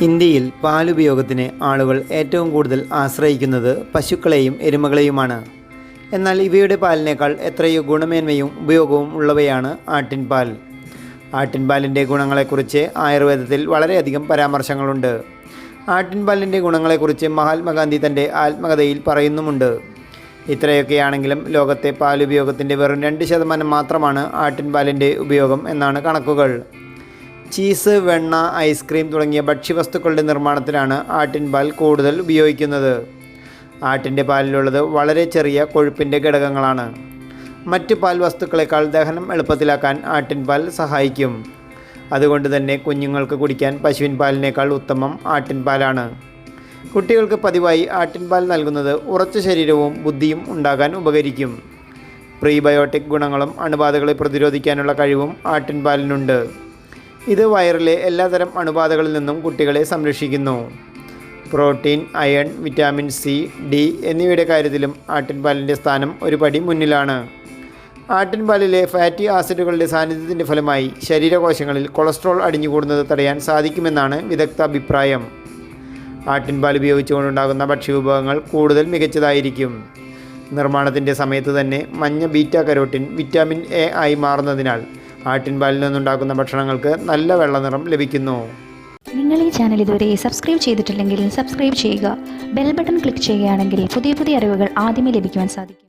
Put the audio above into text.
ഇന്ത്യയിൽ പാലുപയോഗത്തിന് ആളുകൾ ഏറ്റവും കൂടുതൽ ആശ്രയിക്കുന്നത് പശുക്കളെയും എരുമകളെയുമാണ്. എന്നാൽ ഇവയുടെ പാലിനേക്കാൾ എത്രയോ ഗുണമേന്മയും ഉപയോഗവും ഉള്ളവയാണ് ആട്ടിൻപാൽ. ആട്ടിൻപാലിൻ്റെ ഗുണങ്ങളെക്കുറിച്ച് ആയുർവേദത്തിൽ വളരെയധികം പരാമർശങ്ങളുണ്ട്. ആട്ടിൻപാലിൻ്റെ ഗുണങ്ങളെക്കുറിച്ച് മഹാത്മാഗാന്ധി തൻ്റെ ആത്മകഥയിൽ പറയുന്നുമുണ്ട്. ഇത്രയൊക്കെയാണെങ്കിലും ലോകത്തെ പാലുപയോഗത്തിൻ്റെ വെറും 2% മാത്രമാണ് ആട്ടിൻപാലിൻ്റെ ഉപയോഗം എന്നാണ് കണക്കുകൾ. ചീസ്, വെണ്ണ, ഐസ്ക്രീം തുടങ്ങിയ ഭക്ഷ്യവസ്തുക്കളുടെ നിർമ്മാണത്തിലാണ് ആട്ടിൻപാൽ കൂടുതൽ ഉപയോഗിക്കുന്നത്. ആട്ടിൻ്റെ പാലിലുള്ളത് വളരെ ചെറിയ കൊഴുപ്പിൻ്റെ ഘടകങ്ങളാണ്. മറ്റ് പാൽ വസ്തുക്കളെക്കാൾ ദഹനം എളുപ്പത്തിലാക്കാൻ ആട്ടിൻപാൽ സഹായിക്കും. അതുകൊണ്ട് തന്നെ കുഞ്ഞുങ്ങൾക്ക് കുടിക്കാൻ പശുവിൻ പാലിനേക്കാൾ ഉത്തമം ആട്ടിൻപാലാണ്. കുട്ടികൾക്ക് പതിവായി ആട്ടിൻപാൽ നൽകുന്നത് ഉറച്ച ശരീരവും ബുദ്ധിയും ഉണ്ടാകാൻ ഉപകരിക്കും. പ്രീബയോട്ടിക് ഗുണങ്ങളും അണുബാധകളെ പ്രതിരോധിക്കാനുള്ള കഴിവും ആട്ടിൻപാലിനുണ്ട്. ഇത് വയറിലെ എല്ലാതരം അണുബാധകളിൽ നിന്നും കുട്ടികളെ സംരക്ഷിക്കുന്നു. Protein, iron, vitamin C, D എന്നിവയുടെ കാര്യത്തിലും ആട്ടിൻപാലിൻ്റെ സ്ഥാനം ഒരു പടി മുന്നിലാണ്. ആട്ടിൻപാലിലെ ഫാറ്റി ആസിഡുകളുടെ സാന്നിധ്യത്തിൻ്റെ ഫലമായി ശരീരകോശങ്ങളിൽ കൊളസ്ട്രോൾ അടിഞ്ഞുകൂടുന്നത് തടയാൻ സാധിക്കുമെന്നാണ് വിദഗ്ധ അഭിപ്രായം. ആട്ടിൻപാൽ ഉപയോഗിച്ചുകൊണ്ടുണ്ടാകുന്ന ഭക്ഷ്യവിഭവങ്ങൾ കൂടുതൽ മികച്ചതായിരിക്കും. നിർമ്മാണത്തിൻ്റെ സമയത്ത് തന്നെ മഞ്ഞ ബീറ്റ കരോട്ടിൻ വിറ്റാമിൻ എ ആയി മാറുന്നതിനാൽ ആട്ടിൻപാലിൽ നിന്നുണ്ടാക്കുന്ന ഭക്ഷണങ്ങൾക്ക് നല്ല വെള്ള നിറം ലഭിക്കുന്നു. നിങ്ങൾ ഈ ചാനൽ ഇതുവരെ സബ്സ്ക്രൈബ് ചെയ്തിട്ടില്ലെങ്കിൽ സബ്സ്ക്രൈബ് ചെയ്യുക. ബെൽ ബട്ടൺ ക്ലിക്ക് ചെയ്യുകയാണെങ്കിൽ പുതിയ അറിവുകൾ ആദ്യമേ ലഭിക്കുവാൻ സാധിക്കും.